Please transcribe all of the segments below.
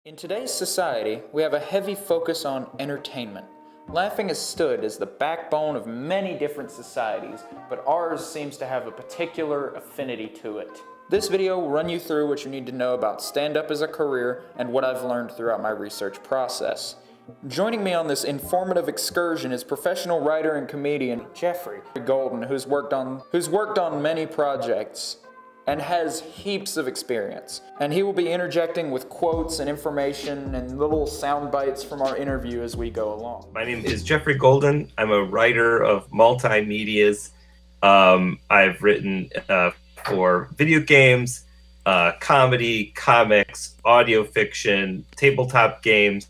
In today's society, we have a heavy focus on entertainment. Laughing has stood as the backbone of many different societies, but ours seems to have a particular affinity to it. This video will run you through what you need to know about stand-up as a career and what I've learned throughout my research process. Joining me on this informative excursion is professional writer and comedian Jeffrey Golden, who's worked on many projects and has heaps of experience. And he will be interjecting with quotes and information and little sound bites from our interview as we go along. My name is Jeffrey Golden. I'm a writer of multimedias. I've written for video games, comedy, comics, audio fiction, tabletop games.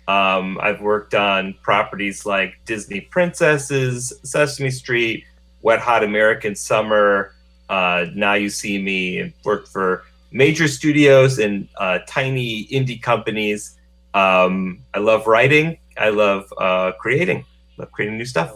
I've worked on properties like Disney Princesses, Sesame Street, Wet Hot American Summer, Now You See Me, and worked for major studios and tiny indie companies. I love writing. I love creating new stuff.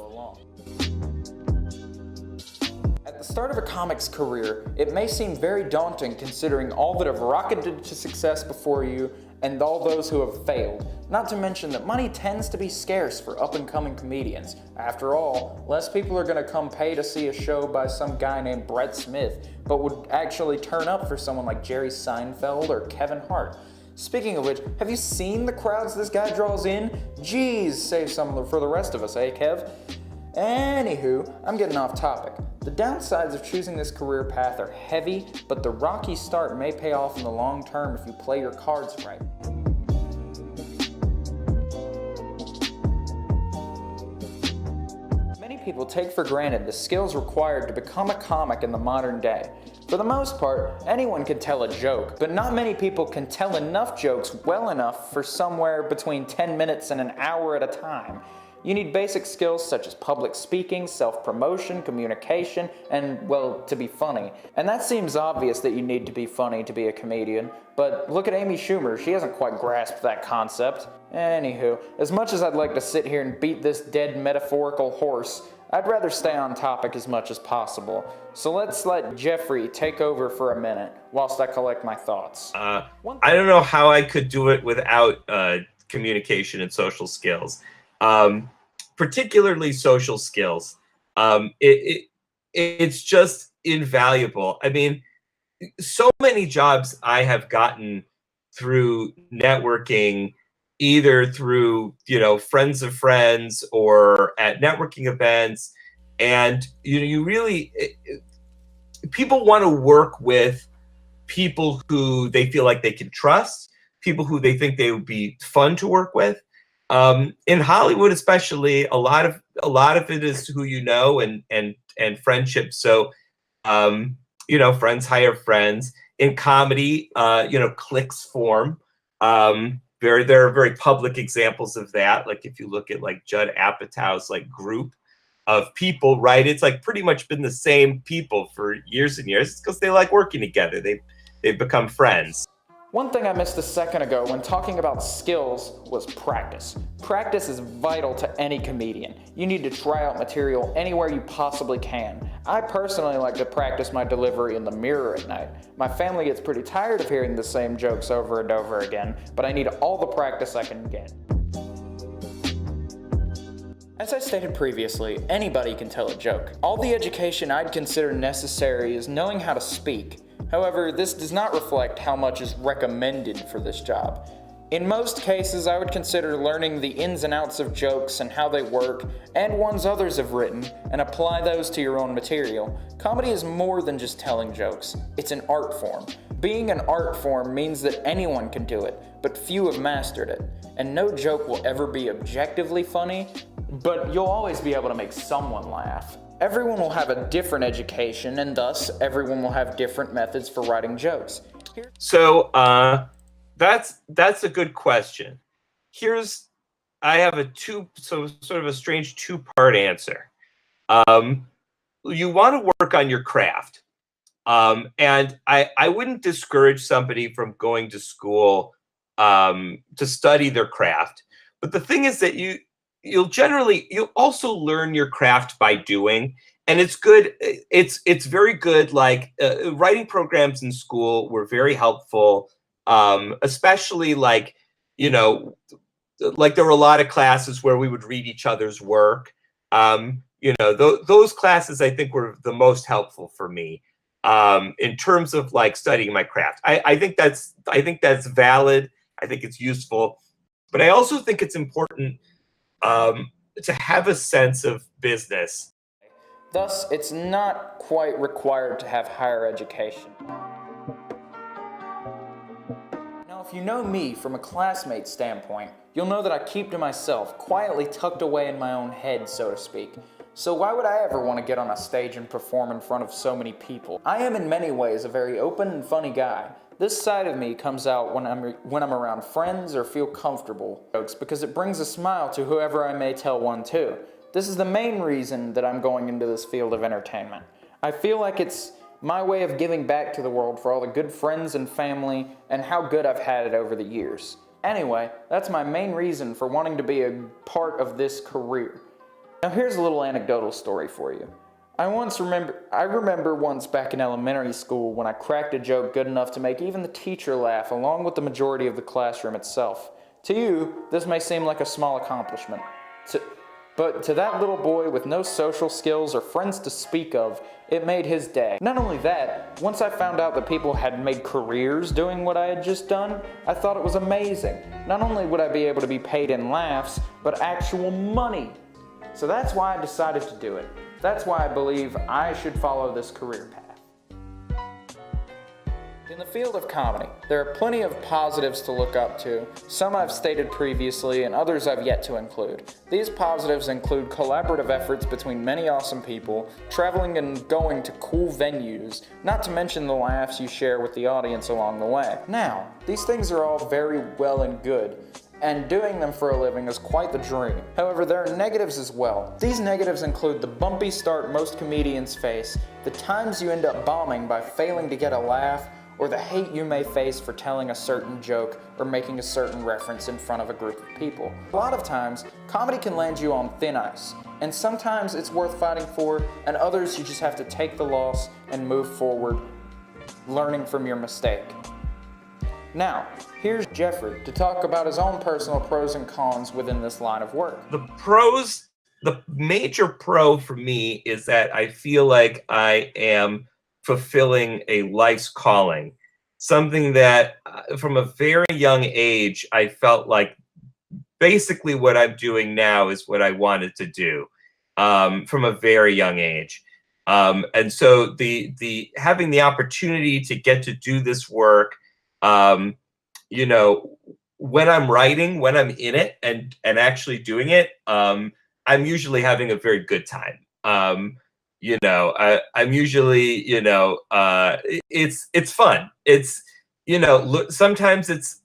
At the start of a comic's career, it may seem very daunting considering all that have rocketed to success before you and all those who have failed. Not to mention that money tends to be scarce for up-and-coming comedians. After all, less people are going to come pay to see a show by some guy named Brett Smith, but would actually turn up for someone like Jerry Seinfeld or Kevin Hart. Speaking of which, have you seen the crowds this guy draws in? Jeez, save some for the rest of us, eh, Kev? Anywho, I'm getting off topic. The downsides of choosing this career path are heavy, but the rocky start may pay off in the long term if you play your cards right. Many people take for granted the skills required to become a comic in the modern day. For the most part, anyone can tell a joke, but not many people can tell enough jokes well enough for somewhere between 10 minutes and an hour at a time. You need basic skills such as public speaking, self-promotion, communication, and, well, to be funny. And that seems obvious that you need to be funny to be a comedian, but look at Amy Schumer, she hasn't quite grasped that concept. Anywho, as much as I'd like to sit here and beat this dead metaphorical horse, I'd rather stay on topic as much as possible. So let's let Jeffrey take over for a minute whilst I collect my thoughts. I don't know how I could do it without communication and social skills. Particularly social skills. It's just invaluable. I mean, so many jobs I have gotten through networking, either through, friends of friends or at networking events. And, you really, people want to work with people who they feel like they can trust, people who they think they would be fun to work with. In Hollywood, especially, a lot of it is who you know and friendship. So, friends hire friends. In comedy, cliques form. There are very public examples of that. Like if you look at like Judd Apatow's like group of people, right? It's like pretty much been the same people for years and years. It's because they like working together. They've become friends. One thing I missed a second ago when talking about skills was practice. Practice is vital to any comedian. You need to try out material anywhere you possibly can. I personally like to practice my delivery in the mirror at night. My family gets pretty tired of hearing the same jokes over and over again, but I need all the practice I can get. As I stated previously, anybody can tell a joke. All the education I'd consider necessary is knowing how to speak. However, this does not reflect how much is recommended for this job. In most cases, I would consider learning the ins and outs of jokes and how they work, and ones others have written, and apply those to your own material. Comedy is more than just telling jokes. It's an art form. Being an art form means that anyone can do it, but few have mastered it. And no joke will ever be objectively funny, but you'll always be able to make someone laugh. Everyone will have a different education, and thus, everyone will have different methods for writing jokes. So, that's a good question. I have sort of a strange two-part answer. You want to work on your craft. And I wouldn't discourage somebody from going to school to study their craft. But the thing is that you'll also learn your craft by doing, and it's good. It's very good. Like writing programs in school were very helpful, especially like you know, like there were a lot of classes where we would read each other's work. Those classes I think were the most helpful for me in terms of like studying my craft. I think that's valid. I think it's useful, but I also think it's important to have a sense of business. Thus, it's not quite required to have higher education. Now, if you know me from a classmate standpoint, you'll know that I keep to myself, quietly tucked away in my own head, so to speak. So why would I ever want to get on a stage and perform in front of so many people? I am in many ways a very open and funny guy. This side of me comes out when I'm around friends or feel comfortable jokes because it brings a smile to whoever I may tell one to. This is the main reason that I'm going into this field of entertainment. I feel like it's my way of giving back to the world for all the good friends and family and how good I've had it over the years. Anyway, that's my main reason for wanting to be a part of this career. Now here's a little anecdotal story for you. I remember once back in elementary school when I cracked a joke good enough to make even the teacher laugh along with the majority of the classroom itself. To you, this may seem like a small accomplishment. But to that little boy with no social skills or friends to speak of, it made his day. Not only that, once I found out that people had made careers doing what I had just done, I thought it was amazing. Not only would I be able to be paid in laughs, but actual money. So that's why I decided to do it. That's why I believe I should follow this career path. In the field of comedy, there are plenty of positives to look up to. Some I've stated previously and others I've yet to include. These positives include collaborative efforts between many awesome people, traveling and going to cool venues, not to mention the laughs you share with the audience along the way. Now, these things are all very well and good, and doing them for a living is quite the dream. However, there are negatives as well. These negatives include the bumpy start most comedians face, the times you end up bombing by failing to get a laugh, or the hate you may face for telling a certain joke or making a certain reference in front of a group of people. A lot of times, comedy can land you on thin ice, and sometimes it's worth fighting for, and others you just have to take the loss and move forward, learning from your mistake. Now, here's Jeffrey to talk about his own personal pros and cons within this line of work. The major pro for me is that I feel like I am fulfilling a life's calling, something that from a very young age, I felt like basically what I'm doing now is what I wanted to do from a very young age. And so the having the opportunity to get to do this work, when I'm writing, when I'm in it and actually doing it, I'm usually having a very good time. I'm usually, it's fun. It's, sometimes it's,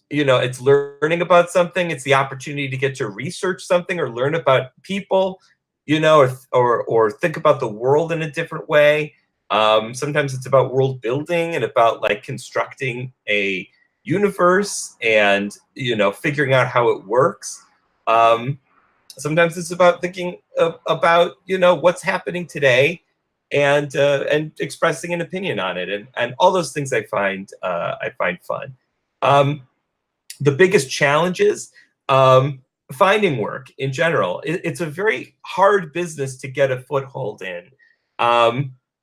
it's learning about something. It's the opportunity to get to research something or learn about people, or think about the world in a different way. Sometimes it's about world building and about like constructing a universe and, figuring out how it works. Sometimes it's about thinking about, what's happening today and expressing an opinion on it. And all those things I find fun. The biggest challenges, finding work in general. It's a very hard business to get a foothold in,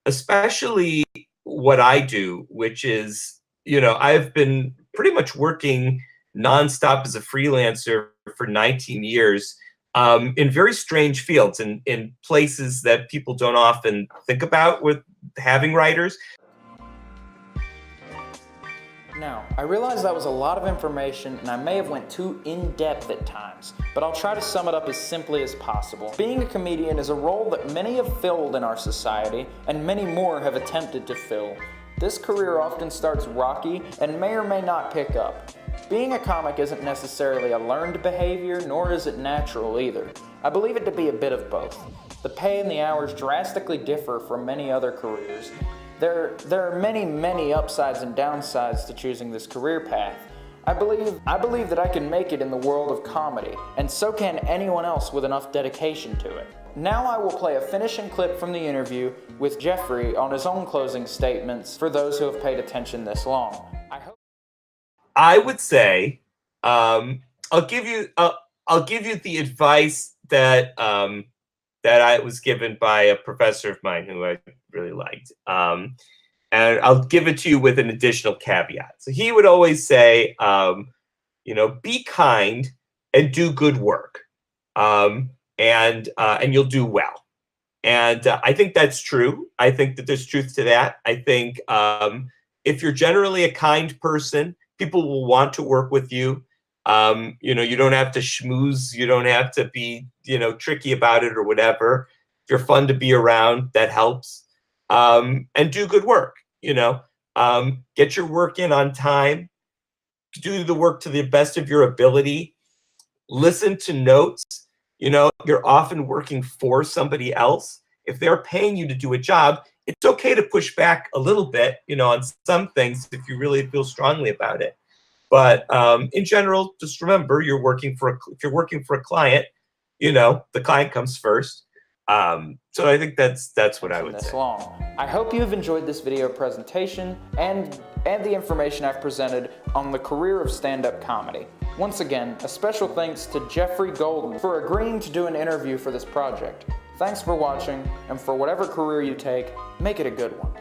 especially what I do, which is, I've been pretty much working nonstop as a freelancer for 19 years. In very strange fields and in places that people don't often think about with having writers. Now, I realize that was a lot of information and I may have went too in-depth at times, but I'll try to sum it up as simply as possible. Being a comedian is a role that many have filled in our society and many more have attempted to fill. This career often starts rocky and may or may not pick up. Being a comic isn't necessarily a learned behavior, nor is it natural either. I believe it to be a bit of both. The pay and the hours drastically differ from many other careers. There are many upsides and downsides to choosing this career path. I believe that I can make it in the world of comedy, and so can anyone else with enough dedication to it. Now I will play a finishing clip from the interview with Jeffrey on his own closing statements for those who have paid attention this long. I would say I'll give you the advice that that I was given by a professor of mine who I really liked. And I'll give it to you with an additional caveat. So he would always say, be kind and do good work, and you'll do well. And I think that's true. I think that there's truth to that. I think if you're generally a kind person, people will want to work with you. You don't have to schmooze. You don't have to be, tricky about it or whatever. If you're fun to be around, that helps. And do good work. Get your work in on time. Do the work to the best of your ability. Listen to notes. You're often working for somebody else. If they're paying you to do a job, it's okay to push back a little bit, on some things if you really feel strongly about it. But in general, just remember, if you're working for a client, the client comes first. So I think that's what I would say. Long. I hope you've enjoyed this video presentation and the information I've presented on the career of stand-up comedy. Once again, a special thanks to Jeffrey Golden for agreeing to do an interview for this project. Thanks for watching, and for whatever career you take, make it a good one.